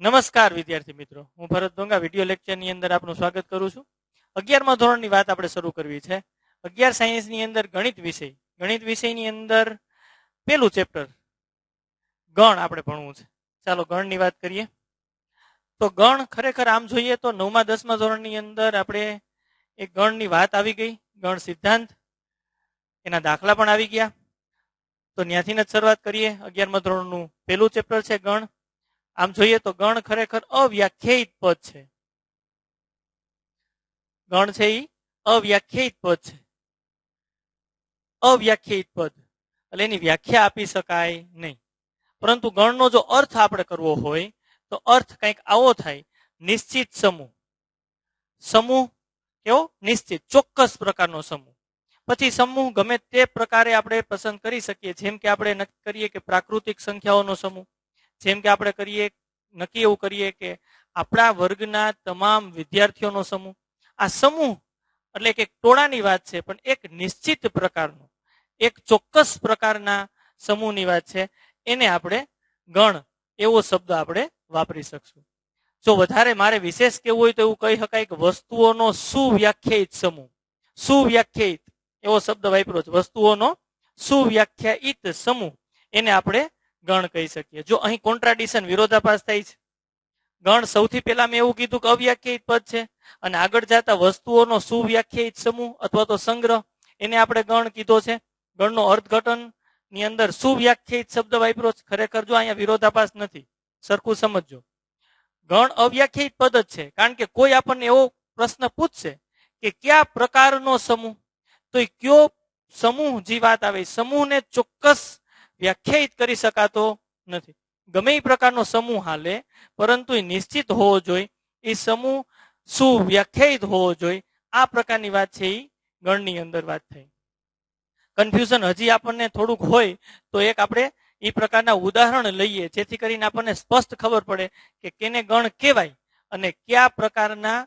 નમસ્કાર વિદ્યાર્થી મિત્રો, હું ભરત ડોંગા વિડિયો લેક્ચરની અંદર આપનું સ્વાગત કરું છું. 11મા ધોરણની વાત આપણે શરૂ કરવી છે. 11 સાયન્સની અંદર ગણિત વિષયની અંદર પહેલું ચેપ્ટર ગણ આપણે ભણવું છે. ચાલો ગણની વાત કરીએ. તો ગણ ખરેખર આમ જોઈએ તો 9મા 10મા ધોરણની અંદર આપણે એક ગણની વાત આવી ગઈ, ગણ સિદ્ધાંત, એના દાખલા પણ આવી ગયા. તો ત્યાંથી જ શરૂઆત કરીએ. 11મા ધોરણનું પહેલું ચેપ્ટર છે ગણ. આમ જોઈએ તો ગણ ખરેખર અવ્યાખ્યાયિત પદ છે. ગણ છે એ અવ્યાખ્યાયિત પદ છે. અવ્યાખ્યાયિત પદ એટલે એની વ્યાખ્યા આપી શકાય નહીં. પરંતુ ગણનો જો અર્થ આપણે કરવો હોય તો અર્થ કંઈક આવો થાય: નિશ્ચિત સમૂહ. સમૂહ કેવો? નિશ્ચિત, ચોક્કસ પ્રકારનો સમૂહ. પછી સમૂહ ગમે તે પ્રકારે આપણે પસંદ કરી શકીએ. જેમ કે આપણે નક્કી કરીએ કે પ્રાકૃતિક સંખ્યાઓનો સમૂહ, જેમ કે આપણે નક્કી એવું કરીએ કે આપણા વર્ગના તમામ વિદ્યાર્થીઓનો સમૂહ. આ સમૂહ એટલે કે ટોળાની વાત છે, પણ એક નિશ્ચિત પ્રકારનો, એક ચોક્કસ પ્રકારના સમૂહની વાત છે. એને આપણે ગણ એવો શબ્દ આપણે વાપરી શકશું. જો વધારે મારે વિશેષ કેવું હોય તો એવું કહી શકાય કે વસ્તુઓનો સુવ્યાખ્યાયિત સમૂહ. સુવ્યાખ્યાયિત એવો શબ્દ વાપર્યો છે. વસ્તુઓનો સુવ્યાખ્યાયિત સમૂહ, એને આપણે ગણ કહી શકીએ. જો અહીં કોન્ટ્રાડિક્શન, વિરોધાભાસ થાય છે. ગણ સૌથી પહેલા મેં એવું કીધું કે અવ્યાખ્યાયિત પદ છે, અને આગળ જતા વસ્તુઓનો સુવ્યાખ્યાયિત સમૂહ અથવા તો સંગ્રહ, એને આપણે ગણ કીધો છે. ગણનો અર્થઘટન ની અંદર સુવ્યાખ્યાયિત શબ્દ વાપર્યો છે. ખરેખર જો અહીંયા વિરોધાભાસ નથી, સરખું સમજજો. ગણ અવ્યાખ્યાયિત પદ જ છે. કારણ કે કોઈ આપણને એવો પ્રશ્ન પૂછશે કે કયા પ્રકારનો સમૂહ, તો એ કયો સમૂહ જે વાત આવે, સમૂહને ચોક્કસ વ્યાખ્યાયિત કરી શકાતો નથી. ગમે એ પ્રકારનો સમૂહ હાલે, પરંતુ એ નિશ્ચિત હોવો જોઈએ, એ સમૂહ સુવ્યાખ્યાયિત હોવો જોઈએ. આ પ્રકારની વાત છે એ ગણની અંદર વાત થઈ. કન્ફ્યુઝન હજી આપણને થોડુંક હોય તો એક આપણે એ પ્રકારના ઉદાહરણ લઈએ, જેથી કરીને આપણને સ્પષ્ટ ખબર પડે કે કેને ગણ કહેવાય અને કયા પ્રકારના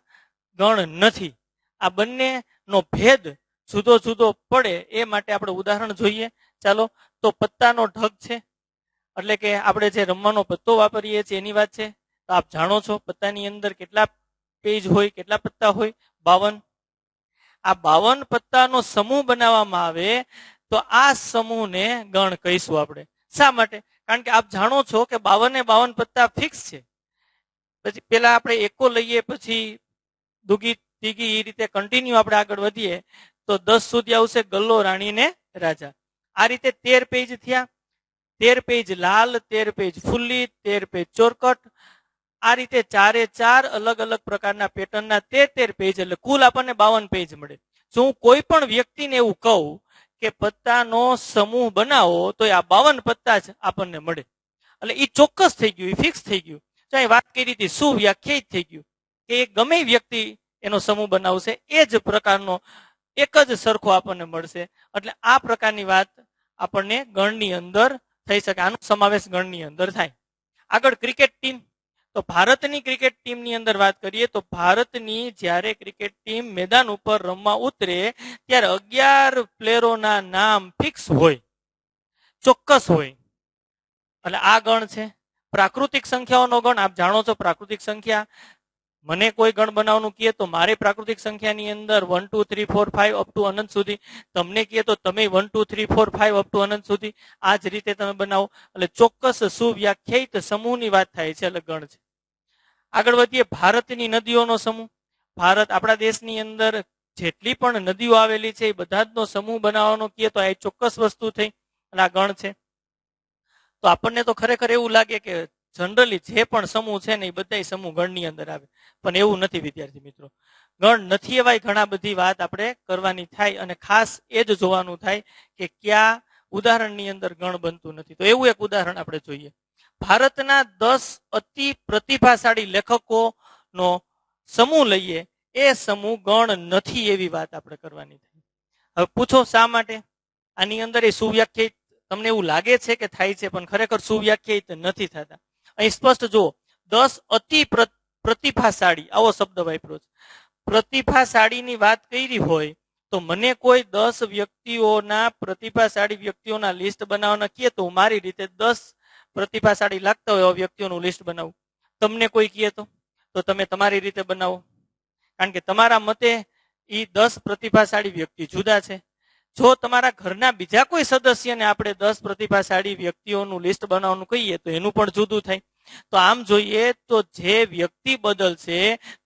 ગણ નથી. આ બંનેનો ભેદ જુદો જુદો પડે એ માટે આપણે ઉદાહરણ જોઈએ. ચાલો, તો પત્તાનો ઢગ છે, એટલે કે આપણે જે રમવાનો પત્તો વાપરીએ છીએ એની વાત છે. તો આપ જાણો છો પત્તાની અંદર કેટલા પેજ હોય, કેટલા પત્તા હોય? 52. આ 52 પત્તાનો સમૂહ બનાવવામાં આવે તો આ સમૂહને ગણ કહીશું આપણે. શા માટે? કારણ કે આપ જાણો છો કે 52 પત્તા ફિક્સ છે. પછી પેલા આપણે એકો લઈએ, પછી દુગી તીગી, એ રીતે કન્ટિન્યુ આપણે આગળ વધીએ તો 10 સુધી આવશે ગલ્લો, રાણી ને રાજા. આ રીતે 13 પેજ થયા. 13 પેજ લાલ, 13 પેજ ફુલ્લી, 13 પેજ ચોરકટ. આ રીતે 4 અલગ અલગ પ્રકારના પેટર્નના 13 પેજ, એટલે કુલ આપણને 52 પેજ મળે. જો હું કોઈ પણ વ્યક્તિને એવું કહું કે પત્તાનો સમૂહ બનાવો તો આ 52 પત્તા જ આપણને મળે. એટલે એ ચોક્કસ થઈ ગયું, એ ફિક્સ થઈ ગયું. જો અહીં વાત કરી હતી સુવ્યાખ્યાયિત થઈ ગયું કે ગમે વ્યક્તિ એનો સમૂહ બનાવશે એ જ પ્રકારનો એક જ સરખો આપણને મળશે. એટલે આ પ્રકારની વાત આપણને ગણની અંદર થઈ શકે. આનો સમાવેશ ગણની અંદર થાય. આગળ ક્રિકેટ ટીમ. તો ભારતની ક્રિકેટ ટીમની અંદર વાત કરીએ તો ભારતની જ્યારે ક્રિકેટ ટીમ મેદાન ઉપર રમવા ઉતરે ત્યારે 11 પ્લેયરોના નામ ફિક્સ હોય, ચોક્કસ હોય. એટલે આ ગણ છે. પ્રાકૃતિક સંખ્યાઓનો ગણ આપ જાણો છો. પ્રાકૃતિક સંખ્યા, મને કોઈ ગણ બનાવવાનું કહે તો મારે પ્રાકૃતિક સંખ્યાની અંદર 1 2 3 4 5 અપ ટુ અનંત સુધી, તમને કહે તો તમે 1 2 3 4 5 અપ ટુ અનંત સુધી. આ જ રીતે તમે બનાવો. એટલે ચોક્કસ સુવ્યાખ્યાયિત સમૂહની વાત થાય છે, એટલે ગણ છે. આગળ વધીએ. ભારતની નદીઓનો સમૂહ. ભારત, આપણા દેશની અંદર જેટલી પણ નદીઓ આવેલી છે એ બધા જનો સમૂહ બનાવવાનો કહે તો આ ચોક્કસ વસ્તુ થઈ, અને આ ગણ છે. તો આપણને તો ખરેખર એવું લાગે કે જનરલી જે પણ સમૂહ છે ને એ બધા સમૂહ ગણની અંદર આવે, પણ એવું નથી વિદ્યાર્થી મિત્રો. ગણ નથી એવાય ઘણા બધી વાત આપણે કરવાની થાય, અને ખાસ એ જ જોવાનું થાય કે કયા ઉદાહરણની અંદર ગણ બનતું નથી. તો એવું એક ઉદાહરણ આપણે જોઈએ. ભારતના 10 અતિ પ્રતિભાશાળી લેખકોનો સમૂહ લઈએ, એ સમૂહ ગણ નથી એવી વાત આપણે કરવાની થાય. હવે પૂછો શા માટે? આની અંદર એ સુવ્યાખ્યાયિત તમને એવું લાગે છે કે થાય છે, પણ ખરેખર સુવ્યાખ્યાયિત નથી થતા. અહીં સ્પષ્ટ જુઓ, 10 અતિ પ્રતિભાશાળી આવો શબ્દ વાપર્યો છે. પ્રતિભાશાળીની વાત કરી હોય તો મને કોઈ 10 વ્યક્તિઓના, પ્રતિભાશાળી વ્યક્તિઓના લિસ્ટ બનાવવાના કહે તો મારી રીતે 10 પ્રતિભાશાળી લાગતા હોય એવા વ્યક્તિઓનું લિસ્ટ બનાવું. તમને કોઈ કહે તો તમે તમારી રીતે બનાવો, કારણ કે તમારા મતે એ 10 પ્રતિભાશાળી વ્યક્તિ જુદા છે. જો તમારા ઘરના બીજા કોઈ સદસ્યને આપણે 10 પ્રતિભાશાળી વ્યક્તિઓનું લિસ્ટ બનાવવાનું કહીએ તો એનું પણ જુદું થાય. તો આમ જોઈએ તો જે વ્યક્તિ બદલશે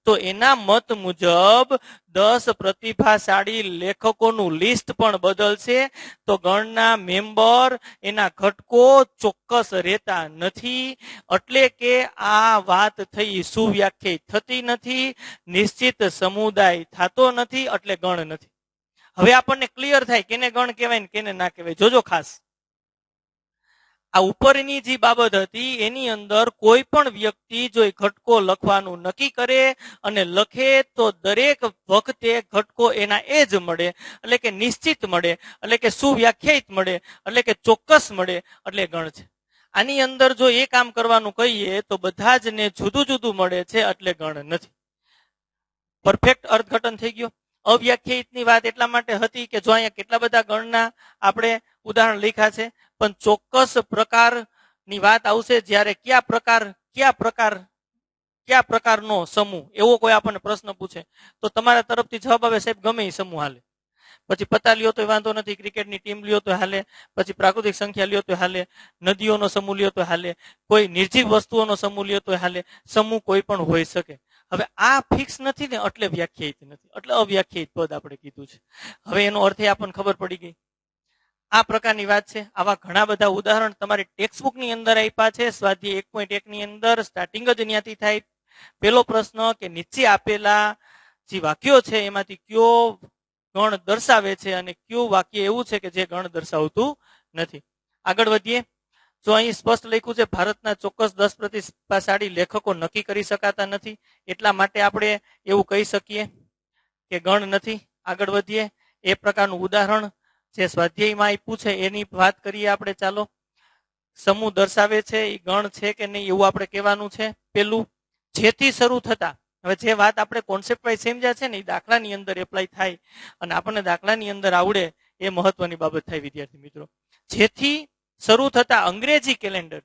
તો એના મત મુજબ 10 પ્રતિભાશાળી લેખકોનું લિસ્ટ પણ બદલશે. તો ગણના મેમ્બર એના ઘટકો ચોક્કસ રહેતા નથી. એટલે કે આ વાત થઈ સુવ્યાખ્યાયિત થતી નથી, નિશ્ચિત સમુદાય થતો નથી, એટલે ગણ નથી. હવે આપણને ક્લિયર થાય કેને ગણ કહેવાય ને કેને ના કહેવાય. જોજો ખાસ, આ ઉપરની જે બાબત હતી એની અંદર કોઈ પણ વ્યક્તિ જો ઘટકો લખવાનું નક્કી કરે અને લખે તો દરેક વખતે ઘટકો એના એ જ મળે, એટલે કે નિશ્ચિત મળે, એટલે કે સુવ્યાખ્યાયિત મળે, એટલે કે ચોક્કસ મળે, એટલે ગણ છે. આની અંદર જો એ કામ કરવાનું કહીએ તો બધા જ ને જુદું જુદું મળે છે, એટલે ગણ નથી. પરફેક્ટ અર્થઘટન થઈ ગયો. અવ્યાખ્યાયિતની વાત એટલા માટે હતી કે જો અહીંયા કેટલા બધા ગણના આપણે ઉદાહરણ લખ્યા છે, પણ ચોક્કસ પ્રકારની વાત આવશે જ્યારે કયા પ્રકારનો સમૂહ, એવો કોઈ આપણને પ્રશ્ન પૂછે તો તમારા તરફથી જવાબ આવે સાહેબ ગમે એ સમૂહ હાલે. પછી પત્તા લ્યો તો વાંધો નથી, ક્રિકેટની ટીમ લ્યો તો હાલે, પછી પ્રાકૃતિક સંખ્યા લ્યો તો હાલે, નદીઓનો સમૂહ લ્યો તો હાલે, કોઈ નિર્જીવ વસ્તુઓનો સમૂહ લ્યો તો હાલે. સમૂહ કોઈ પણ હોઈ શકે. હવે આ ફિક્સ નથી ને, એટલે વ્યાખ્યાયિત નથી, એટલે અવ્યાખ્યાયિત પદ આપણે કીધું છે. હવે એનો અર્થ આપણને ખબર પડી ગઈ. આ પ્રકારની વાત છે. આવા ઘણા બધા ઉદાહરણ તમારી ટેક્સ્ટબુક ની અંદર આપ્યા છે. સ્વાધ્યાય 1.1 ની અંદર સ્ટાર્ટિંગ જ ત્યાંથી થાય. પેલો પ્રશ્ન કે નીચે આપેલા જે વાક્યો છે એમાંથી કયો ગણ દર્શાવે છે અને કયું વાક્ય એવું છે કે જે ગણ દર્શાવતું નથી. આગળ વધીએ. જો અહીં સ્પષ્ટ લખ્યું છે ભારતના ચોક્કસ 10 પ્રતિભાશાળી લેખકો નક્કી કરી શકાતા નથી, એટલા માટે આપણે એવું કહી શકીએ કે ગણ નથી. આગળ વધીએ. એ પ્રકારનું ઉદાહરણ જે સ્વાધ્યાયમાં આપ્યું છે એની વાત કરીએ આપણે. ચાલો, સમૂહ દર્શાવે છે એ ગણ છે કે નહીં એવું આપણે કહેવાનું છે. પેલું, જેથી શરૂ થતા. હવે જે વાત આપણે કોન્સેપ્ટ વાઇઝ સમજ્યા છે ને એ દાખલાની અંદર એપ્લાય થાય અને આપણને દાખલાની અંદર આવડે એ મહત્વની બાબત થાય વિદ્યાર્થી મિત્રો. જેથી શરૂ થતા અંગ્રેજી કેલેન્ડર,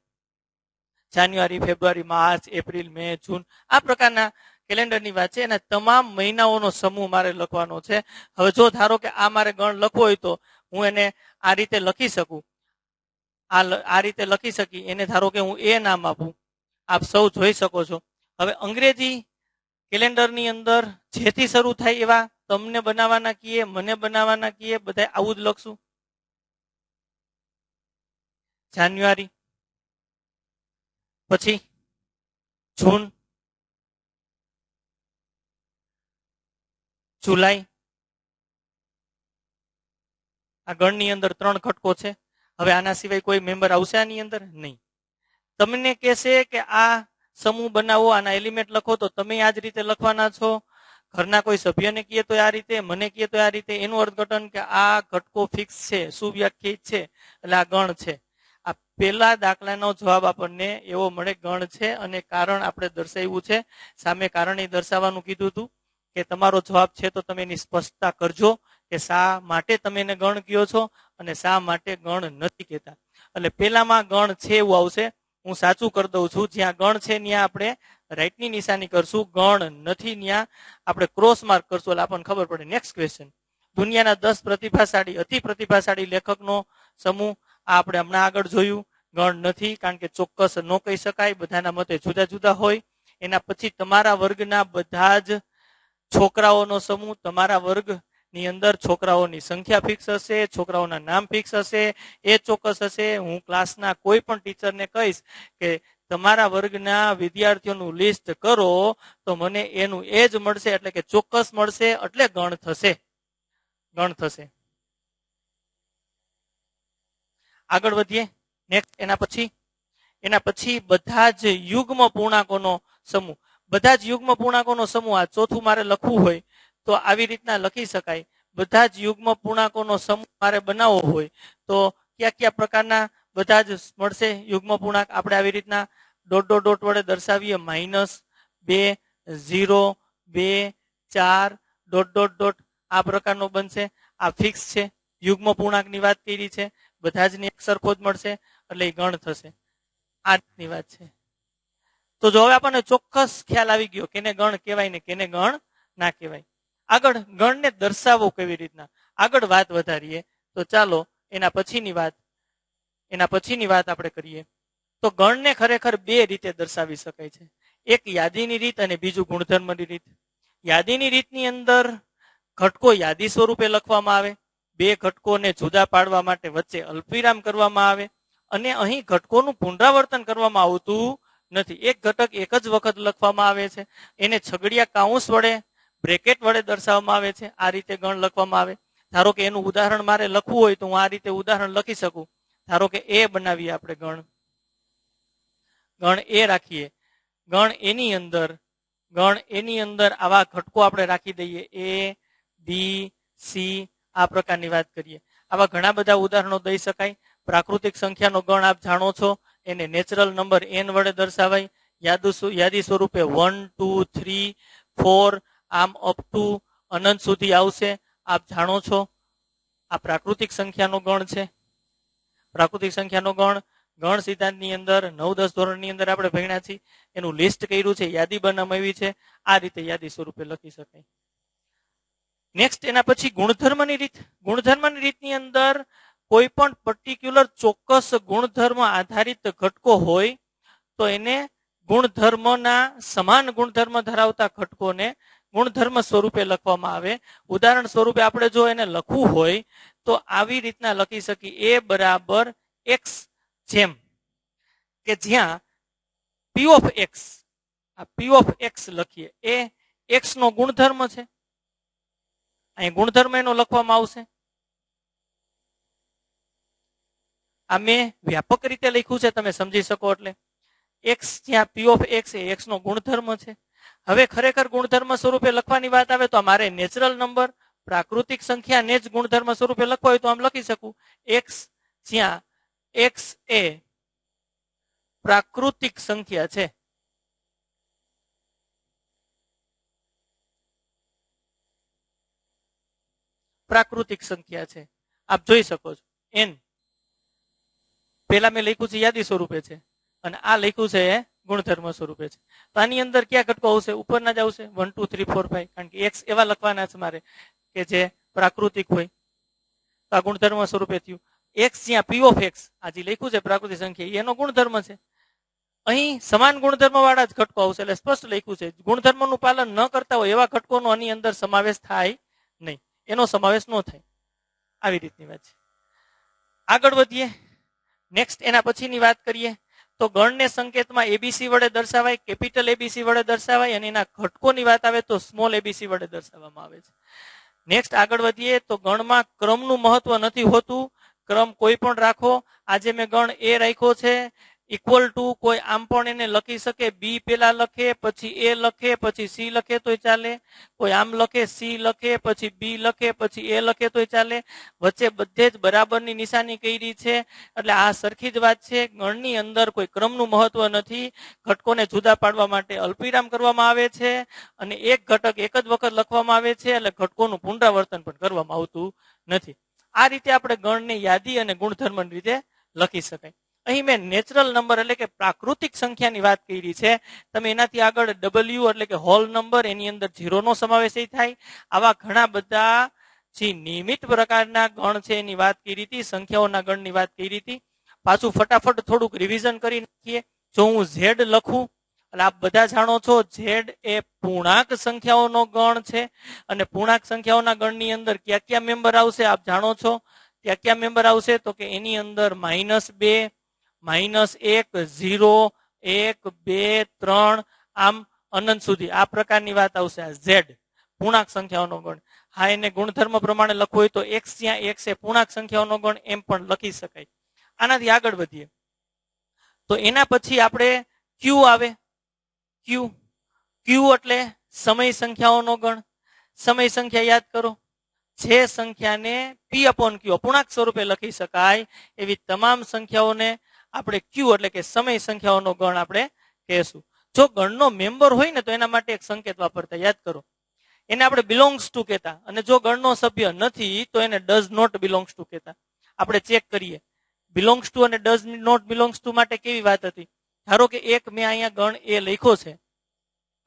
જાન્યુઆરી, ફેબ્રુઆરી, માર્ચ, એપ્રિલ, મે, જૂન, આ પ્રકારના કેલેન્ડરની વાત છે. એના તમામ મહિનાઓનો સમૂહ મારે લખવાનો છે. હવે જો ધારો કે આ મારે ગણ લખવો હોય તો હું એને આ રીતે લખી શકું, આ રીતે લખી શકી. એને ધારો કે હું એ નામ આપું, આપ સૌ જોઈ શકો છો. હવે અંગ્રેજી કેલેન્ડરની અંદર જેથી શરૂ થાય એવા તમને બનાવવાના કીએ, મને બનાવવાના કીએ, બધા આવું જ લખશું. જાન્યુઆરી, પછી જૂન, જુલાઈ. આ ગણની અંદર 3 ઘટકો છે. હવે આના સિવાય કોઈ મેમ્બર આવશે આની અંદર? નહીં. તમને કહેશે કે આ સમૂહ બનાવો, આના એલિમેન્ટ લખો, તો તમે આ જ રીતે લખવાના છો. ઘરના કોઈ સભ્યને કહીએ તો આ રીતે, મને કહીએ તો આ રીતે. એનું અર્થઘટન કે આ ઘટકો ફિક્સ છે, સુવ્યાખ્યાયિત છે, એટલે આ ગણ છે. આ પેલા દાખલાનો જવાબ આપણને એવો મળે, ગણ છે. અને કારણ આપણે દર્શાવ્યું છે. સામે કારણ એ દર્શાવવાનું કીધું હતું કે તમારો જવાબ છે તો તમે એની સ્પષ્ટતા કરજો કે શા માટે તમે એને ગણ કહો છો અને શા માટે ગણ નથી કહેતા. એટલે પેલામાં ગણ છે એવું આવશે. હું સાચું કરી દઉં છું. જ્યાં ગણ છે ત્યાં આપણે રાઈટની નિશાની કરશું, ગણ નથી ત્યાં આપણે ક્રોસ માર્ક કરશું, એટલે આપણને ખબર પડે. Next question. દુનિયાના 10 પ્રતિભાશાળી, અતિ પ્રતિભાશાળી લેખકનો સમૂહ. આ આપણે હમણાં આગળ જોયું. ગણ નથી, કારણ કે ચોક્કસ ન કહી શકાય, બધાના મતે જુદા જુદા હોય. એના પછી તમારા વર્ગના બધા જ છોકરાઓનો સમૂહ. તમારા વર્ગની અંદર છોકરાઓની સંખ્યા ફિક્સ હશે, છોકરાઓના નામ ફિક્સ હશે, એ ચોક્કસ હશે. હું ક્લાસના કોઈ પણ ટીચરને કહીશ કે તમારા વર્ગના વિદ્યાર્થીઓનું લિસ્ટ કરો તો મને એનું એ જ મળશે, એટલે કે ચોક્કસ મળશે, એટલે ગણ થશે. ગણ થશે. આગળ વધીએ. નેક્સ્ટ. એના પછી બધા જ યુગ્મ પૂર્ણાંકોનો સમૂહ. બધા જ યુગ્મ પૂર્ણાંકોનો સમૂહ. આ ચોથું મારે લખવું હોય તો આવી રીતના લખી શકાય. બધા જ યુગ્મ પૂર્ણાંકોનો સમૂહ મારે બનાવવો હોય તો કયા કયા પ્રકારના બધા જ મળશે યુગ્મ પૂર્ણાંક? આપણે આવી રીતના ડોટ ડોટ ડોટ વડે દર્શાવીએ. -2, 0, 2, 4, ડોટ ડોટ ડોટ આ પ્રકારનો બનશે. આ ફિક્સ છે. યુગ્મ પૂર્ણાંકની વાત કરી છે. બધા જ ને એક સરખો જ મળશે, એટલે એ ગણ થશે. આ રીતની વાત છે. તો જો હવે આપણને ચોક્કસ ખ્યાલ આવી ગયો કેને ગણ કહેવાય ને કેને ગણ ના કહેવાય. આગળ ગણને દર્શાવવો કેવી રીતના, આગળ વાત વધારીએ. તો ચાલો એના પછીની વાત આપણે કરીએ. તો ગણને ખરેખર બે રીતે દર્શાવી શકાય છે. એક યાદીની રીત અને બીજું ગુણધર્મની રીત. યાદીની રીતની અંદર ઘટકો યાદી સ્વરૂપે લખવામાં આવે, બે ઘટકોને જુદા પાડવા માટે વચ્ચે અલ્પવિરામ કરવામાં આવે, અને અહીં ઘટકોનું પુનરાવર્તન કરવામાં આવતું નથી. એક ઘટક એક જ વખત લખવામાં આવે છે. એને છગડિયા કાઉન્સ વડે, બ્રેકેટ વડે દર્શાવવામાં આવે છે. આ રીતે ગણ લખવામાં આવે. ધારો કે એનું ઉદાહરણ મારે લખવું હોય તો હું આ રીતે ઉદાહરણ લખી શકું. ધારો કે એ બનાવીએ આપણે ગણ એ રાખીએ. ગણ એની અંદર આવા ઘટકો આપણે રાખી દઈએ, એ બી સી, આ પ્રકારની વાત કરીએ. આવા ઘણા બધા ઉદાહરણો દઈ શકાય. પ્રાકૃતિક સંખ્યાનો ગણ આપ જાણો છો, એને નેચરલ નંબર n વડે દર્શાવાય. યાદી સ્વરૂપે 1 2 3 4 આમ અપ ટુ અનંત સુધી આવશે. આપ જાણો છો આ પ્રાકૃતિક સંખ્યાનો ગણ છે. પ્રાકૃતિક સંખ્યાનો ગણ સિદ્ધાંતની અંદર 9-10 ધોરણની અંદર આપણે ભણ્યા છીએ. એનું લિસ્ટ કર્યું છે, યાદી બનાવી છે. આ રીતે યાદી સ્વરૂપે લખી શકાય. નેક્સ્ટ એના પછી ગુણધર્મની રીત. ગુણધર્મની રીતની અંદર કોઈ પણ પર્ટિક્યુલર ચોક્કસ ગુણધર્મ આધારિત ઘટકો હોય તો એને ગુણધર્મના સમાન ગુણધર્મ ધરાવતા ઘટકોને ગુણધર્મ સ્વરૂપે લખવામાં આવે. ઉદાહરણ સ્વરૂપે આપણે જો એને લખવું હોય તો આવી રીતના લખી શકીએ, એ બરાબર એક્સ, જેમ કે જ્યાં પી ઓફ એક્સ, આ પી ઓફ એક્સ લખીએ, એ એક્સ નો ગુણધર્મ છે. અહીં ગુણધર્મ એનો લખવામાં આવશે. આ મેં વ્યાપક રીતે લખ્યું છે, તમે સમજી શકો. એટલે એક્સ, જ્યાં પી ઓફ એક્સ એ એક્સ નો ગુણધર્મ છે. હવે ખરેખર ગુણધર્મ સ્વરૂપે લખવાની વાત આવે તો મારે નેચરલ નંબર, પ્રાકૃતિક સંખ્યાને જ ગુણધર્મ સ્વરૂપે લખવા હોય તો આમ લખી શકું, એક્સ, જ્યાં એક્સ એ પ્રાકૃતિક સંખ્યા છે. પ્રાકૃતિક સંખ્યા છે, આપ જોઈ શકો છો. એન પેલા મેં લખ્યું છે યાદી સ્વરૂપે છે, અને આ લખ્યું છે એ ગુણધર્મ સ્વરૂપે છે. તો આની અંદર ક્યાં ઘટકો આવશે? ઉપરના જ આવશે, 1 2 3 4 5, કારણ કે એક્સ એવા લખવાના છે મારે કે જે પ્રાકૃતિક હોય. તો આ ગુણધર્મ સ્વરૂપે થયું. એક્સ જ્યાં પી ઓફ એક્સ, આ જે લખ્યું છે પ્રાકૃતિક સંખ્યા, એનો ગુણધર્મ છે. અહીં સમાન ગુણધર્મ વાળા જ ઘટકો આવશે, એટલે સ્પષ્ટ લખ્યું છે ગુણધર્મનું પાલન ન કરતા હોય એવા ઘટકોનો આની અંદર સમાવેશ થાય નહીં, એનો સમાવેશ ન થાય. આવી રીતની વાત છે. આગળ વધીએ. નેક્સ્ટ એના પછીની વાત કરીએ તો ગણને સંકેતમાં એબીસી વડે દર્શાવાય, કેપિટલ એબીસી વડે દર્શાવાય, અને એના ઘટકોની વાત આવે તો સ્મોલ એબીસી વડે દર્શાવવામાં આવે છે. નેક્સ્ટ આગળ વધીએ તો ગણમાં ક્રમનું મહત્વ નથી હોતું. ક્રમ કોઈ પણ રાખો. આજે મેં ગણ એ રાખ્યો છે, ઇક્વલ ટુ, કોઈ આમ પણ એને લખી શકે, બી પેલા લખે, પછી એ લખે, પછી સી લખે તોય ચાલે. કોઈ આમ લખે, સી લખે, પછી બી લખે, પછી એ લખે તોય ચાલે. વચ્ચે બધે જ બરાબરની નિશાની કરી છે, એટલે આ સરખી જ વાત છે. ગણની અંદર કોઈ ક્રમનું મહત્વ નથી. ઘટકોને જુદા પાડવા માટે અલ્પવિરામ કરવામાં આવે છે, અને એક ઘટક એક જ વખત લખવામાં આવે છે, એટલે ઘટકોનું પુનરાવર્તન પણ કરવામાં આવતું નથી. આ રીતે આપણે ગણને યાદી અને ગુણધર્મની રીતે લખી શકાય. અહીં મેં નેચરલ નંબર એટલે કે પ્રાકૃતિક સંખ્યાની વાત કરી છે. તમે એનાથી આગળ ડબલ્યુ એટલે કે હોલ નંબર, એની અંદર 0 નો સમાવેશ થાય. આવા ઘણા બધા જે નિયમિત પ્રકારના ગણ છે એની વાત કરી હતી, સંખ્યાઓના ગણની વાત કરી હતી. પાછું ફટાફટ થોડુંક રિવિઝન કરી નાખીએ. જો હું ઝેડ લખું, એટલે આપ બધા જાણો છો ઝેડ એ પૂર્ણાંક સંખ્યાઓનો ગણ છે, અને પૂર્ણાંક સંખ્યાઓના ગણની અંદર ક્યાં ક્યાં મેમ્બર આવશે આપ જાણો છો. ક્યાં ક્યાં મેમ્બર આવશે તો કે એની અંદર -2, -1, 0, 1, 2, 3 આમ અનંત સુધી આ પ્રકારની વાત આવશે. આ ઝેડ પૂર્ણાંક સંખ્યાઓનો ગણ. હા, એને ગુણધર્મ પ્રમાણે લખવું હોય તો એક્સ જ્યાં એક્સ એ પૂર્ણાંક સંખ્યાઓનો ગણ એમ પણ લખી શકાય. આનાથી આગળ વધીએ તો એના પછી આપણે ક્યુ આવે. ક્યુ એટલે સમય સંખ્યાઓનો ગણ. સમય સંખ્યા યાદ કરો, જે સંખ્યાને પી અપોન ક્યુ પૂર્ણાંક સ્વરૂપે લખી શકાય એવી તમામ સંખ્યાઓને આપણે ક્યુ એટલે કે સમય સંખ્યાઓનો ગણ આપણે કહેશું. જો ગણનો મેમ્બર હોય ને તો એના માટે એક સંકેત વાપરતા, યાદ કરો. એને આપણે બિલોંગ્સ ટુ કહેતા, અને જો ગણનો સભ્ય નથી તો એને ડઝ નોટ બિલોંગ્સ ટુ કહેતા. આપણે ચેક કરીએ બિલોંગ્સ ટુ અને ડઝ નોટ બિલોંગ્સ ટુ માટે કેવી વાત હતી. ધારો કે એક મેં અહીંયા ગણ એ લખ્યો છે,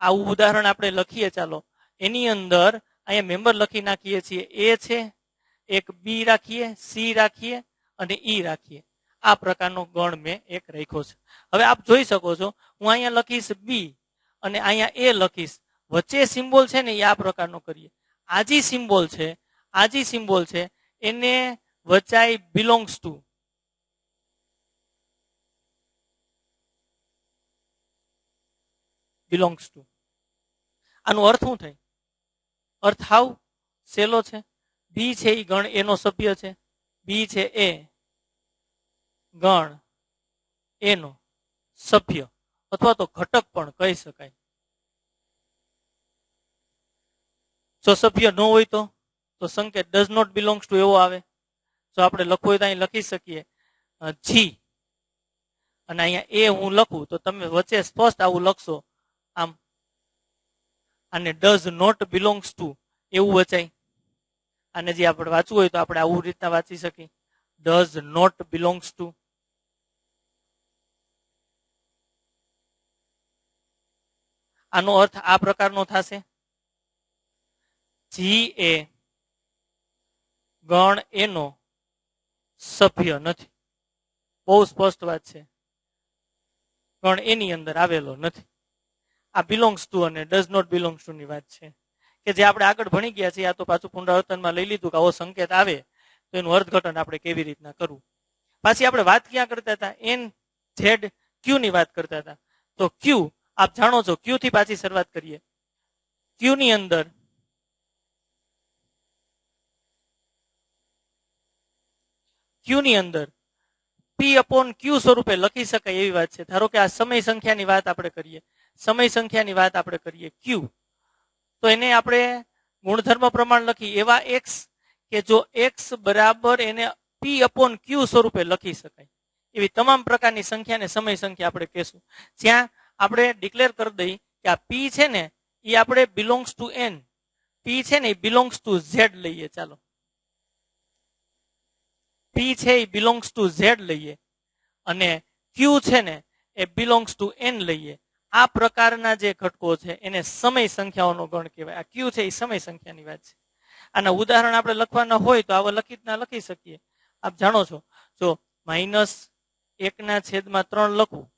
આવું ઉદાહરણ આપણે લખીએ. ચાલો એની અંદર અહીંયા મેમ્બર લખી નાખીએ છીએ. એ છે, એક બી રાખીએ, સી રાખીએ અને ઈ રાખીએ. આ પ્રકારનો ગણ મેં એક રાખ્યો છે. હવે આપ જોઈ શકો છો, હું અહીંયા લખીશ બી અને અહીંયા એ લખીશ. વચ્ચે સિમ્બોલ છે ને એ આ પ્રકારનો કરીએ. આજી સિમ્બોલ છે એને વચાઈ બિલોંગ્સ ટુ. આનો અર્થ શું થાય? અર્થ હાવ સેલો છે. બી છે એ ગણ એનો સભ્ય છે. બી છે એ ગણ એનો સભ્ય અથવા તો ઘટક પણ કહી શકાય. જો સભ્ય ન હોય તો સંકેત ડઝ નોટ બિલોંગ્સ ટુ એવો આવે. જો આપણે લખવું હોય તો અહીં લખી શકીએ જી અને અહીંયા એ હું લખું તો તમે વચ્ચે સ્પષ્ટ આવું લખશો આમ. અને ડઝ નોટ બિલોંગ્સ ટુ એવું વચાય. અને જે આપણે વાંચવું હોય તો આપણે આવું રીતના વાંચી શકીએ ડઝ નોટ બિલોંગ્સ ટુ. આનો અર્થ આ પ્રકારનો થશે. જી એ ગણ એનો સભ્ય નથી. બહુ સ્પષ્ટ વાત છે. ગણ એની અંદર આવેલો નથી. આ બિલોંગ્સ ટુ અને ડઝ નોટ બિલોંગ્સ ટુ ની વાત છે કે જે આપણે આગળ ભણી ગયા છીએ. આ તો પાછું પુનરાવર્તનમાં લઈ લીધું કે આવો સંકેત આવે તો એનું અર્થઘટન આપણે કેવી રીતના કરવું. પાછી આપણે વાત ક્યાં કરતા હતા? એન ઝેડ ક્યુ ની વાત કરતા હતા. તો ક્યુ આપ જાણો છો, ક્યુ થી પાછી શરૂઆત કરીએ. ક્યુ ની અંદર પી અપોન ક્યુ સ્વરૂપે લખી શકાય એવી વાત છે. ધારો કે આ સમય સંખ્યાની વાત આપણે કરીએ. ક્યુ તો એને આપણે ગુણધર્મ પ્રમાણ લખી એવા એક્સ કે જો એક્સ બરાબર એને પી અપોન ક્યુ સ્વરૂપે લખી શકાય એવી તમામ પ્રકારની સંખ્યાને સમય સંખ્યા આપણે કહેશું. જ્યાં આપણે ડિક્લેર કરી દઈ કે આ પી છે ને એ આપણે બિલોંગ્સ ટુ એન, પી છે ને એ બિલોંગ્સ ટુ ઝેડ લઈએ. ચાલો પી છે એ બિલોંગ્સ ટુ ઝેડ લઈએ અને ક્યુ છે ને એ બિલોંગ્સ ટુ એન લઈએ. આ પ્રકારના જે ઘટકો છે એને સમય સંખ્યાઓનો ગણ કહેવાય. આ ક્યુ છે એ સમય સંખ્યાની વાત છે. આના ઉદાહરણ આપણે લખવાના હોય તો આવા લખી શકીએ. આપ જાણો છો, જો -1/3 લખું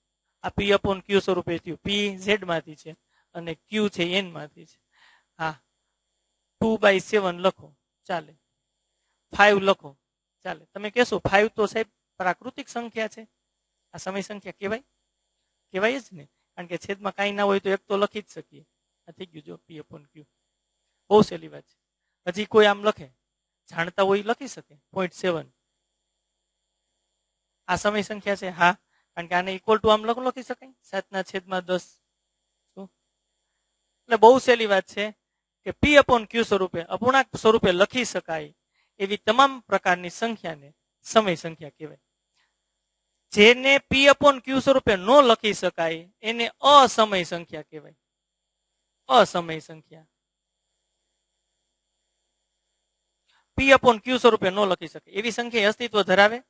આ પી અપોન ક્યુ સ્વરૂપે થયું. પી ઝેડ માંથી છે અને ક્યુ છે એન માંથી છે. હા 2/7 લખો ચાલે, 5 લખો ચાલે. તમે કહેશો 5 તો સાહેબ પ્રાકૃતિક સંખ્યા છે, આ સમય સંખ્યા કહેવાય જ ને, કારણ કે છેદમાં કાંઈ ના હોય તો એક તો લખી જ શકીએ. આ થઈ ગયું જો પી અપોન ક્યુ. બહુ સહેલી વાત છે. હજી કોઈ આમ લખે જાણતા હોય લખી શકે 0.7. આ સમય સંખ્યા છે. હા, કારણ કે આને ઇક્વલ ટુ આમ લખી શકાય 7/10. એટલે બહુ સહેલી વાત છે કે પી અપોન ક્યુ સ્વરૂપે અપૂર્ણાંક સ્વરૂપે લખી શકાય એવી તમામ પ્રકારની સંખ્યાને સમય સંખ્યા કહેવાય. જેને પી અપોન ક્યુ સ્વરૂપે ન લખી શકાય એને અસમય સંખ્યા કહેવાય. અસમય સંખ્યા પી અપોન ક્યુ સ્વરૂપે ન લખી શકે એવી સંખ્યા અસ્તિત્વ ધરાવે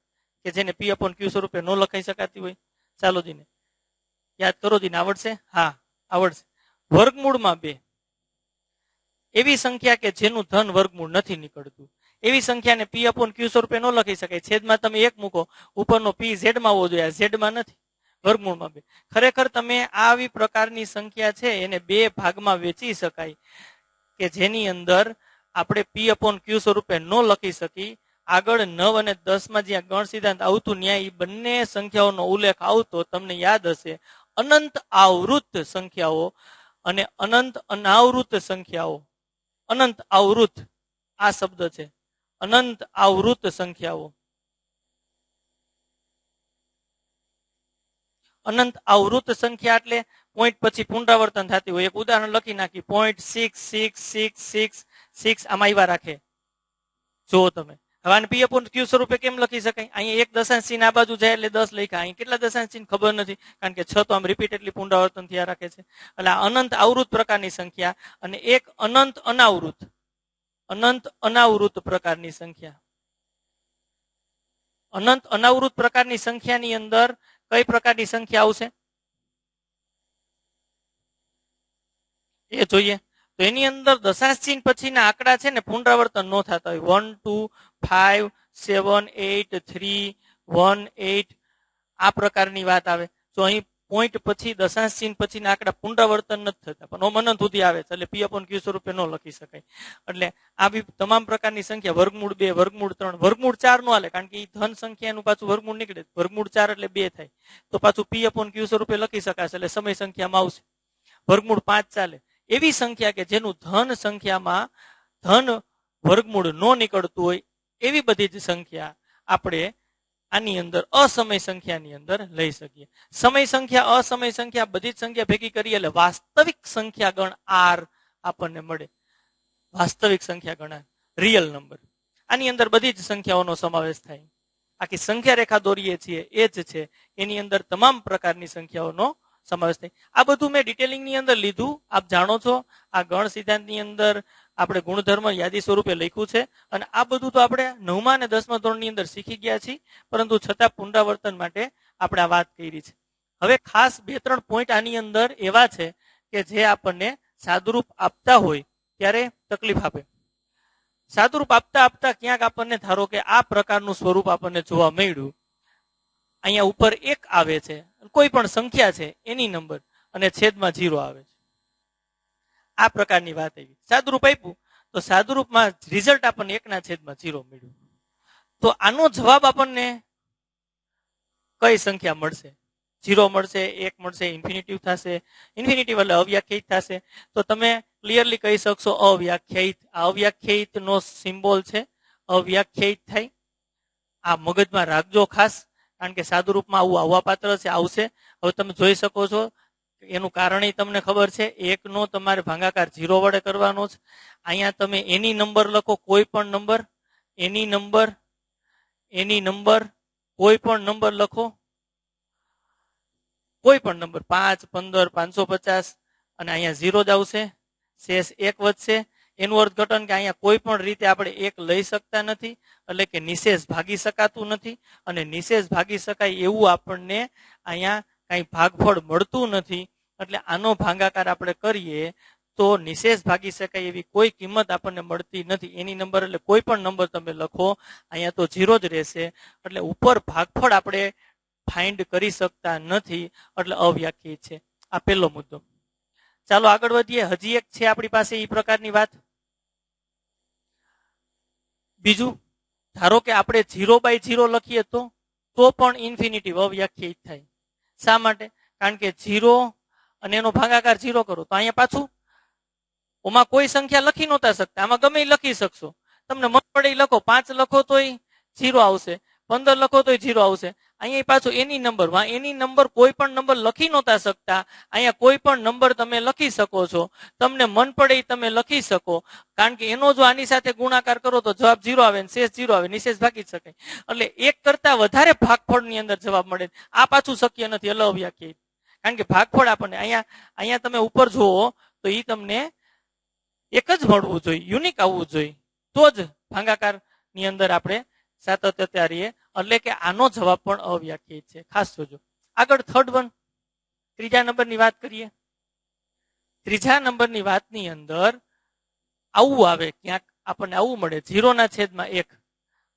કે જેને પી અપોન ક્યુ સ્વરૂપે ન લખાઈ શકાતી હોય. ચાલો દીને યાદ કરો. દીને આવડશે? હા આવડશે. વર્ગમૂળમાં 2 એવી સંખ્યા કે જેનું ધન વર્ગમૂળ નથી નીકળતું એવી સંખ્યાને પી અપોન ક્યુ સ્વરૂપે ન લખી શકાય. છેદમાં તમે 1 મૂકો, ઉપરનો પી ઝેડમાં હોવો જોઈએ, ઝેડમાં નથી, વર્ગમૂળમાં 2. ખરેખર તમે આવી પ્રકારની સંખ્યા છે એને 2 ભાગમાં વેચી શકાય કે જેની અંદર આપણે પી અપોન ક્યુ સ્વરૂપે ન લખી શકી. આગળ 9 અને 10 માં જ્યાં ગણ સિદ્ધાંત આવતું ન્યાય એ બંને સંખ્યાઓનો ઉલ્લેખ આવતો તમને યાદ હશે. અનંત આવૃત સંખ્યાઓ અને અનંત અનાવૃત સંખ્યાઓ. અનંત આવૃત આ શબ્દ છે. અનંત આવૃત સંખ્યાઓ. અનંત આવૃત સંખ્યા એટલે પોઈન્ટ પછી પુનરાવર્તન થતી હોય. એક ઉદાહરણ લખી નાખી 0.666666 આમાં આવ્યા રાખે. જુઓ તમે હવે આને પી અપોન ક્યુ સ્વરૂપે કેમ લખી શકાય? અહીંયા એક દશાંશ ચિહ્ન આ બાજુ જાય એટલે 10 લખ્યા. અહીં કેટલા દશાંશ ચિહ્ન ખબર નથી, કારણ કે 6 તો આમ રિપીટેડલી પુનરાવર્તન થયા રાખે છે. એટલે આ અનંત આવૃત પ્રકારની સંખ્યા અને એક અનંત અનાવૃત પ્રકારની સંખ્યા. અનંત અનાવૃત પ્રકારની સંખ્યાની અંદર કઈ પ્રકારની સંખ્યા આવશે? એ જોઈએ. તો એની અંદર દશાંશ ચિહ્ન પછીના આંકડા છે ને પુનરાવર્તન ન થતા હોય. 1 2 5 7 8 3 1 8 આ પ્રકારની વાત આવે. તો અહીં પોઈન્ટ પછી દશાંશ ચિહ્ન પછીના આંકડા પુનરાવર્તન નથી થતા, પણ અનંત સુધી આવે છે, એટલે P upon Q સ્વરૂપે ન લખી શકાય. એટલે આ બી તમામ પ્રકારની સંખ્યા વર્ગમૂળ 2, વર્ગમૂળ 3, વર્ગમૂળ 4 નો હાલે, કારણ કે એ ધન સંખ્યાનું પાછું વર્ગમૂળ નીકળે. વર્ગમૂળ 4 એટલે 2 થાય, તો પાછું P upon Q સ્વરૂપે લખી શકાશે, એટલે સમય સંખ્યામાં આવશે. વર્ગમૂળ 5 ચાલે. એવી સંખ્યા કે જેનું ધન સંખ્યામાં ધન વર્ગમૂળ ન નીકળતું હોય એવી બધી જ સંખ્યા આપણે આની અંદર અસમય સંખ્યાની અંદર લઈ શકીએ. સમય સંખ્યા, અસમય સંખ્યા બધી જ સંખ્યા ભેગી કરીએ એટલે વાસ્તવિક સંખ્યા ગણ R આપણને મળે. વાસ્તવિક સંખ્યા ગણ રિયલ નંબર. આની અંદર બધી જ સંખ્યાઓનો સમાવેશ થાય. આખી સંખ્યા રેખા દોરીએ છીએ એ જ છે, એની અંદર તમામ પ્રકારની સંખ્યાઓનો સમાવેશ થાય. આ બધું મેં ડિટેલિંગની અંદર લીધું. આપ જાણો છો આ ગણ સિદ્ધાંતની અંદર આપણે ગુણધર્મ યાદી સ્વરૂપે લખ્યું છે, અને આ બધું તો આપણે 9મા અને 10મા ધોરણની અંદર શીખી ગયા છીએ, પરંતુ છતાં પુનરાવર્તન માટે આપણે આ વાત કરી છે. હવે ખાસ 2-3 પોઈન્ટ આની અંદર એવા છે કે જે આપણને સાદુરૂપ આપતા હોય ત્યારે તકલીફ આપે. સાદુરૂપ આપતા આપતા ક્યાંક આપણને ધારો કે આ પ્રકારનું સ્વરૂપ આપણને જોવા મળ્યું. અહીંયા ઉપર 1 આવે છે, કોઈ પણ સંખ્યા છે એની નંબર, અને છેદમાં 0 આવે છે. આ પ્રકારની વાત આવી. સાદુરૂપ આપ્યું તો સાદુરૂપમાં રિઝલ્ટ આપણને 1/0 મળ્યું. તો આનો જવાબ આપણને કઈ સંખ્યા મળશે? 0 મળશે, 1 મળશે, ઇન્ફિનિટિવ થશે. ઇન્ફિનિટિવ એટલે અવ્યાખ્યાયિત થશે. તો તમે ક્લિયરલી કહી શકશો અવ્યાખ્યાયિત. આ અવ્યાખ્યાયિત નો સિમ્બોલ છે, અવ્યાખ્યાયિત થાય. આ મગજમાં રાખજો ખાસ, કારણ કે સાદુરૂપમાં આવું આવવા પાત્ર છે, આવશે. હવે તમે જોઈ શકો છો, એનું કારણ તમને ખબર છે. 1 નો તમારે ભાગાકાર 0 વડે કરવાનો છે. અહીંયા તમે એની નંબર લખો, કોઈ પણ નંબર, એની નંબર કોઈ પણ નંબર લખો, કોઈ પણ નંબર 5 15 550, અને અહીંયા 0 જ આવશે. શેષ 1 વધશે. એનું અર્થઘટન કે અહીંયા કોઈ પણ રીતે આપણે 1 લઈ શકતા નથી, એટલે કે નિશેષ ભાગી શકાતું નથી, અને નિશેષ ભાગી શકાય એવું આપણને અહીંયા કઈ ભાગફળ મળતું નથી. એટલે આનો ભાગાકાર આપણે કરીએ તો નિશેષ ભાગી શકાય એવી કોઈ કિંમત આપણને મળતી નથી. એની નંબર એટલે કોઈ પણ નંબર તમે લખો, અહીંયા તો 0 જ રહેશે. એટલે ઉપર ભાગફળ આપણે ફાઇન્ડ કરી શકતા નથી, એટલે અવ્યાખ્યાયિત છે. આ પહેલો મુદ્દો. ચાલો આગળ વધીએ. હજી એક છે આપણી પાસે એ પ્રકારની વાત. બીજું, ધારો કે આપણે 0/0 લખીએ તો પણ ઇન્ફિનિટિવ અવ્યાખ્યાયિત થાય. શા માટે? કારણ કે 0 અને એનો ભાગાકાર 0 કરો તો અહીંયા પાછું ઓમાં કોઈ સંખ્યા લખી નહોતા શકતા, આમાં ગમે લખી શકશો. તમને મન પડે લખો, 5 લખો તોય 0 આવશે, 15 લખો તોય 0 આવશે. અહીંયા પાછું એની નંબર કોઈ પણ નંબર લખી નહોતા શકતા, અહીંયા કોઈ પણ નંબર તમે લખી શકો છો. તમને મન પડે તમે લખી શકો, કારણ કે એનો જો આની સાથે ગુણાકાર કરો તો જવાબ 0 આવે, શેષ 0 આવે, નિશેષ ભાગી શકાય. એટલે 1 કરતા વધારે ભાગફળની અંદર જવાબ મળે. આ પાછું શક્ય નથી, અવ્યાખ્યાયિત. કારણ કે ભાગફળ આપણને અહીંયા તમે ઉપર જુઓ તો એ તમને એક જ મળવું જોઈએ, યુનિક આવવું જોઈએ, તો જ ભાગાકાર ની અંદર આપણે સાતત્યતા રહીએ. એટલે કે આનો જવાબ પણ અવ્યાખ્યાયિત છે, ખાસ જોજો. આગળ થર્ડ વન, ત્રીજા નંબરની વાત કરીએ. ત્રીજા નંબરની વાતની અંદર આવું આવે, ક્યાંક આપણને આવું મળે 0/1.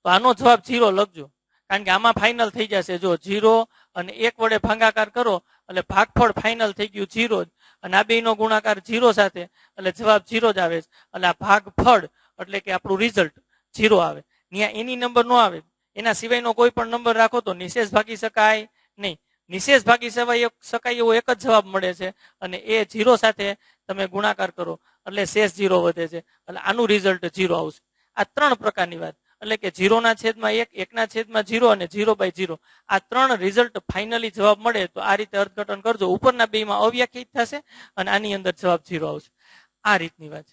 તો આનો જવાબ 0 લખજો, કારણ કે આમાં ફાઇનલ થઈ જશે. જો 0 અને 1 વડે ભાગાકાર કરો એટલે ભાગફળ ફાઇનલ થઈ ગયું 0 જ, અને આ બેનો ગુણાકાર 0 સાથે એટલે જવાબ 0 જ આવે છે. એટલે આ ભાગફળ એટલે કે આપણું રિઝલ્ટ 0 આવે. ત્યાં એની નંબર ન આવે, એના સિવાયનો કોઈ પણ નંબર રાખો તો નિશેષ ભાગી શકાય નહીં. નિશેષ ભાગી શકાય એવો એક જ જવાબ મળે છે, અને એ 0 સાથે તમે ગુણાકાર કરો એટલે શેષ 0 વધે છે. એટલે આનું રિઝલ્ટ 0 આવશે. આ 3 પ્રકારની વાત, એટલે કે 0/1, 1/0 અને 0/0. આ 3 રિઝલ્ટ ફાઇનલી જવાબ મળે તો આ રીતે અર્થઘટન કરજો. ઉપરના બેમાં અવ્યાખ્યાયિત થશે અને આની અંદર જવાબ 0 આવશે. આ રીતની વાત.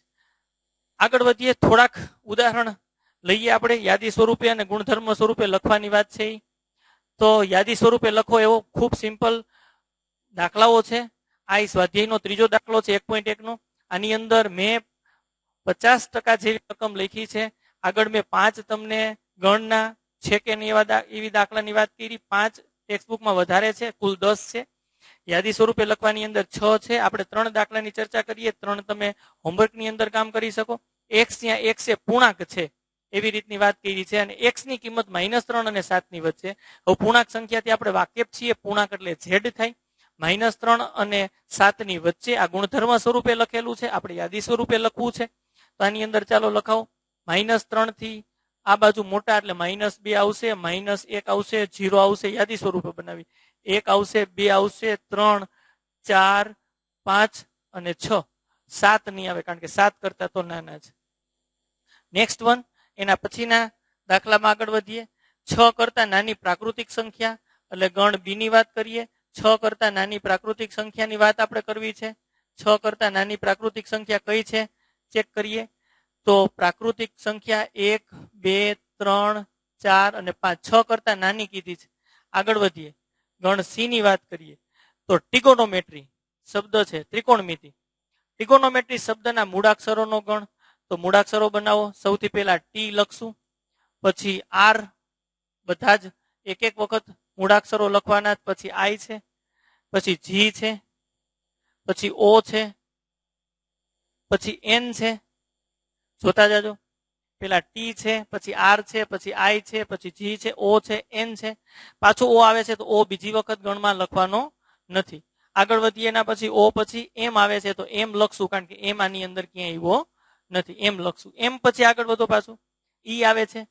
આગળ વધીએ, થોડાક ઉદાહરણ લઈએ આપણે. યાદી સ્વરૂપે અને ગુણધર્મ સ્વરૂપે લખવાની વાત છે. તો યાદી સ્વરૂપે લખો એવો ખૂબ સિમ્પલ દાખલાઓ છે. આ સ્વાધ્યાયનો ત્રીજો દાખલો છે 1.1 નો. આની અંદર મેં 50% જેવી રકમ લખી છે. આગળ મેં 5 તમને ગણના છે કે નહીં એવી દાખલાની વાત કરી. 5 ટેક્સ્ટબુકમાં વધારે છે, કુલ 10 છે. યાદી સ્વરૂપે લખવાની અંદર 6 છે. આપણે 3 દાખલાની ચર્ચા કરીએ, 3 તમે હોમવર્કની અંદર કામ કરી શકો. x ત્યાં x એ પૂર્ણાંક છે એવી રીતની વાત કરી છે, અને x ની કિંમત -3 અને 7 ની વચ્ચે. હવે પૂર્ણાંક સંખ્યાથી આપણે વાકેફ છીએ, પૂર્ણાંક એટલે z થાય. -3 અને 7 ની વચ્ચે આ ગુણધર્મ સ્વરૂપે લખેલું છે, આપણે યાદી સ્વરૂપે લખવું છે. તો આની અંદર ચાલો લખાવો. -3 થી આ બાજુ મોટા એટલે -2 આવશે, -1 આવશે, 0 આવશે. યાદી સ્વરૂપે બનાવી. 1 આવશે, 2 આવશે, 3, 4, 5 અને 6. 7 નહીં આવે કારણ કે 7 કરતા તો નાના છે. નેક્સ્ટ વન, એના પછીના દાખલામાં આગળ વધીએ. 6 કરતા નાની પ્રાકૃતિક સંખ્યા એટલે ગણ બી ની વાત કરીએ. 6 કરતા નાની પ્રાકૃતિક સંખ્યાની વાત આપણે કરવી છે. 6 કરતા નાની પ્રાકૃતિક સંખ્યા કઈ છે ચેક કરીએ. તો પ્રાકૃતિક સંખ્યા 1, 2, 3, 4 અને 5. 6 કરતા નાની કીધી છે. આગળ વધીએ, ગણ સી ની વાત કરીએ. તો ટ્રિગોનોમેટ્રી શબ્દ છે, ત્રિકોણમિતિ. ટ્રિગોનોમેટ્રી શબ્દના મૂળાક્ષરોનો ગણ. તો મૂળાક્ષરો બનાવો. સૌથી પહેલા ટી લખશું, પછી આર, બધા જ એક એક વખત મૂળાક્ષરો લખવાના. પછી આઈ છે, પછી જી છે, પછી ઓ છે, પછી એન છે. જોતા જાજો. પેલા ટી છે, પછી આર છે, પછી આઈ છે, પછી જી છે, ઓ છે, એન છે. પાછો ઓ આવે છે તો ઓ બીજી વખત ગણમાં લખવાનો નથી. આગળ વધીએ એના પછી ઓ પછી એમ આવે છે તો એમ લખશું, કારણ કે એમ આની અંદર ક્યાંય આવ્યો નથી, એમ લખશું. એમ પછી આગળ વધો, પાછું ઈ આવે છે,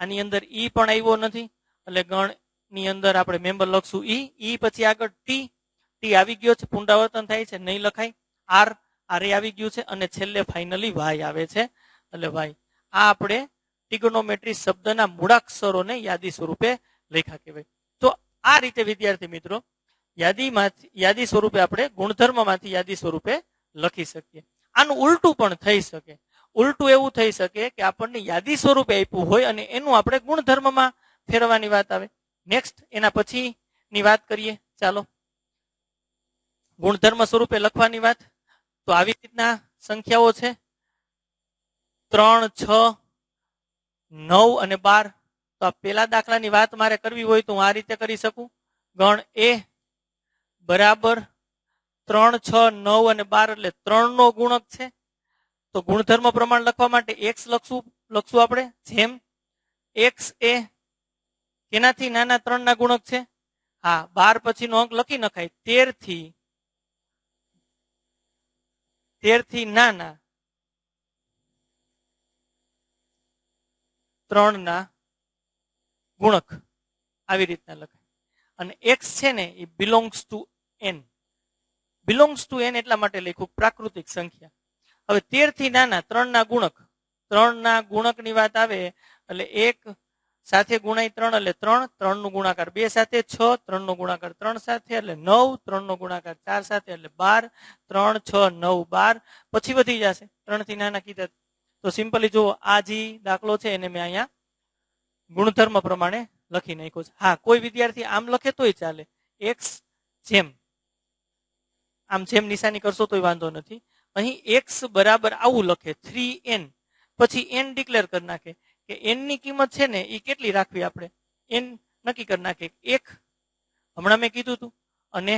આની અંદર ઈ પણ આવ્યો નથી એટલે ગણ ની અંદર આપણે મેમ્બર લખશું ઈ. પછી આગળ ટી, ટી આવી ગયો છે, પુનરાવર્તન થાય છે, નહીં લખાય. આર, આર આવી ગયું છે, અને છેલ્લે ફાઇનલી વાય આવે છે એટલે વાય. આ આપણે ટ્રિગોનોમેટ્રી શબ્દના મૂળાક્ષરોને યાદી સ્વરૂપે લખ્યા કહેવાય. તો આ રીતે વિદ્યાર્થી મિત્રો યાદી સ્વરૂપે આપણે ગુણધર્મમાંથી યાદી સ્વરૂપે લખી શકીએ. આનું ઉલટું પણ થઈ શકે. ઉલટું એવું થઈ શકે કે આપણને યાદી સ્વરૂપે આપ્યું હોય અને એનું આપણે ગુણધર્મમાં ફેરવવાની વાત આવે. નેક્સ્ટ, એના પછીની વાત કરીએ. ચાલો, ગુણધર્મ સ્વરૂપે લખવાની વાત. તો આવી રીતના સંખ્યાઓ છે, 3, 6, 9 અને 12. તો આ પેલા દાખલાની વાત મારે કરવી હોય તો હું આ રીતે કરી શકું. ગણ એ બરાબર 3, 6, 9 અને 12 એટલે 3 નો ગુણક છે. તો ગુણધર્મ પ્રમાણ લખવા માટે x લખશું આપણે. જેમ x એ કેનાથી નાના 3 ના ગુણક છે. હા, 12 પછીનો અંક લખી નખાય. 13 થી નાના 3 ના ગુણક આવી રીતના લખાય. અને x છે ને એ belongs to n. Belongs to n એટલા માટે લખ્યું પ્રાકૃતિક સંખ્યા. હવે 13 થી નાના 3 ના ગુણક, 3 ના ગુણક ની વાત આવે એટલે 1 સાથે ગુણાય 3 એટલે 3, 3 નો ગુણાકાર 2 સાથે 6, 3 નો ગુણાકાર 3 સાથે એટલે 9, 3 નો ગુણાકાર 4 સાથે એટલે 12, 3, 6, 9, 12. પછી વધી જશે 3 થી નાના કીધા. તો સિમ્પલી જુઓ, આ જે દાખલો છે એને મેં અહીંયા ગુણધર્મ પ્રમાણે લખી નાખ્યો છે. હા, કોઈ વિદ્યાર્થી આમ લખે તોય ચાલે. x જેમ આમ જેમ નિશાની કરશો તોય વાંધો નથી. અહીં x બરાબર આવું લખે 3n, પછી n ડિક્લેર કરી નાખે કે n ની કિંમત છે ને એ કેટલી રાખવી. આપણે n નક્કી કરી નાખે. 1 હમણાં મેં કીધું હતું, અને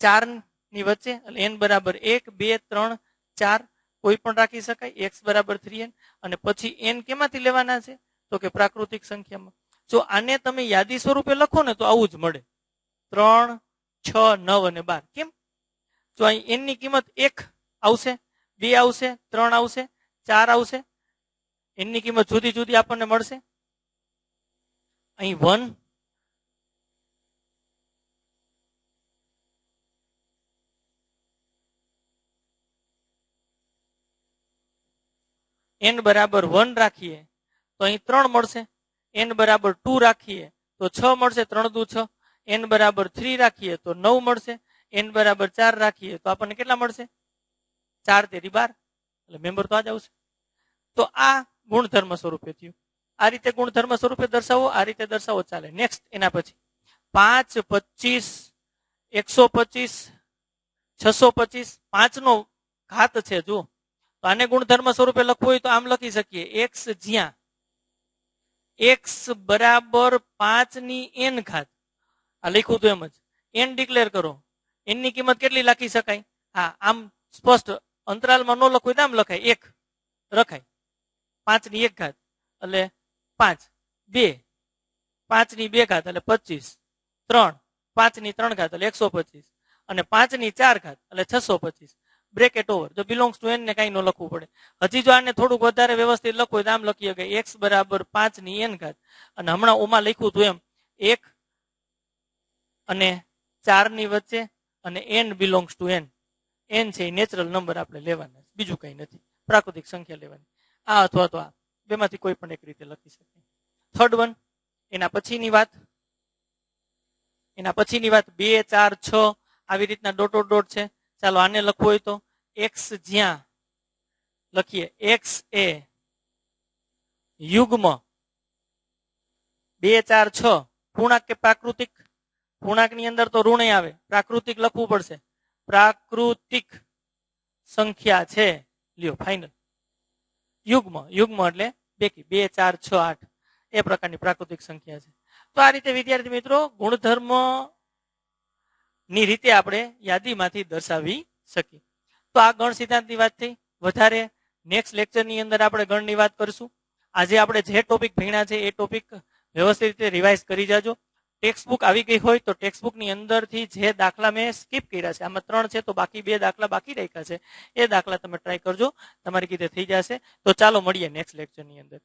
4 ની વચ્ચે એટલે n બરાબર 1, 2, 3, 4 કોઈ પણ રાખી શકાય. x બરાબર 3n, અને પછી n કેમાંથી લેવાના છે તો કે પ્રાકૃતિક સંખ્યામાં. જો આને તમે યાદી સ્વરૂપે લખો ને તો આવું જ મળે, 3, 6, 9 અને 12. કેમ? તો અહીં n ની કિંમત 1 આવશે, 2 આવશે, 3 આવશે, 4 આવશે. n ની કિંમત જુદી જુદી આપણને મળશે. અહીં 1, n બરાબર 1 રાખીએ તો અહીં 3 મળશે. n બરાબર 2 રાખીએ તો 6 મળશે, 3 દુ 6. n બરાબર 3 રાખીએ તો 9 મળશે. n બરાબર 4 રાખીએ તો આપણને કેટલા મળશે? 4 તેરી 12. એટલે મેમ્બર તો આ જ આવશે. તો આ ગુણધર્મ સ્વરૂપે થયું. આ રીતે ગુણધર્મ સ્વરૂપે દર્શાવો, આ રીતે દર્શાવો, ચાલે. નેક્સ્ટ, એના પછી 5, 25, 125, 625. 5 નો ઘાત છે જુઓ. તો આને ગુણધર્મ સ્વરૂપે લખવું હોય તો આમ લખી શકીએ, x જ્યાં x બરાબર 5 ની n ઘાત. આ લખ્યું હતું એમ જ. n ડિક્લેર કરો. n ની કિંમત કેટલી લખી શકાય? હા, આમ સ્પષ્ટ અંતરાલમાં ન લખવું તો આમ લખાય, 1 રખાય. 5 ની 1 ઘાત એટલે 5, 2 5 ની 2 ઘાત એટલે 25, 3 5 ની 3 ઘાત એટલે 125 અને 5 ની 4 ઘાત એટલે 625. Bracket over. જો બિલોંગ્સ ટુ n ને કઈ ન લખવું પડે. હજી જો આને થોડુંક વધારે વ્યવસ્થિત લખવું હોય તો આમ લખીએ કે x બરાબર 5 ની n ઘાત અને હમણાં ઓમાં લખ્યું હતું એમ 1 અને 4 ની વચ્ચે અને n belongs to n. n છે એ નેચરલ નંબર આપણે લેવાના, બીજું કઈ નથી, પ્રાકૃતિક સંખ્યા લેવાની. આ અથવા તો આ બેમાંથી કોઈ પણ એક રીતે લખી શકાય. થર્ડ વન, એના પછીની વાત 2 4 6 આવી રીતના ડોટ ડોટ છે. ચાલો આને લખવું હોય તો x જ્યાં લખીએ x એ યુગ્મ 2 4 6 પૂર્ણાંક કે પ્રાકૃતિક? પૂર્ણાંક ની અંદર તો ઋણ આવે, પ્રાકૃતિક લખવું પડશે. પ્રાકૃતિક સંખ્યા છે, લ્યો ફાઇનલ. યુગ્મ એટલે બેકી 2 4 6 8 એ પ્રકારની પ્રાકૃતિક સંખ્યા છે. તો આ રીતે વિદ્યાર્થી મિત્રો ગુણધર્મ ની રીતે આપણે યાદીમાંથી દર્શાવી શકીએ. તો આ ગણ સિદ્ધાંતની વાત થઈ. વધારે નેક્સ્ટ લેક્ચરની અંદર આપણે ગણની વાત કરીશું. આજે આપણે જે ટોપિક ભણ્યા છે એ ટોપિક વ્યવસ્થિત રીતે રિવાઇઝ કરી જાજો. ટેક્સ્ટબુક આવી ગઈ હોય તો ટેક્સ્ટબુકની અંદરથી જે દાખલા મેં સ્કીપ કર્યા છે, આમાં 3 છે તો બાકી 2 દાખલા બાકી રાખ્યા છે, એ દાખલા તમે ટ્રાય કરજો, તમારી રીતે થઈ જશે. તો ચાલો મળીએ નેક્સ્ટ લેક્ચરની અંદર.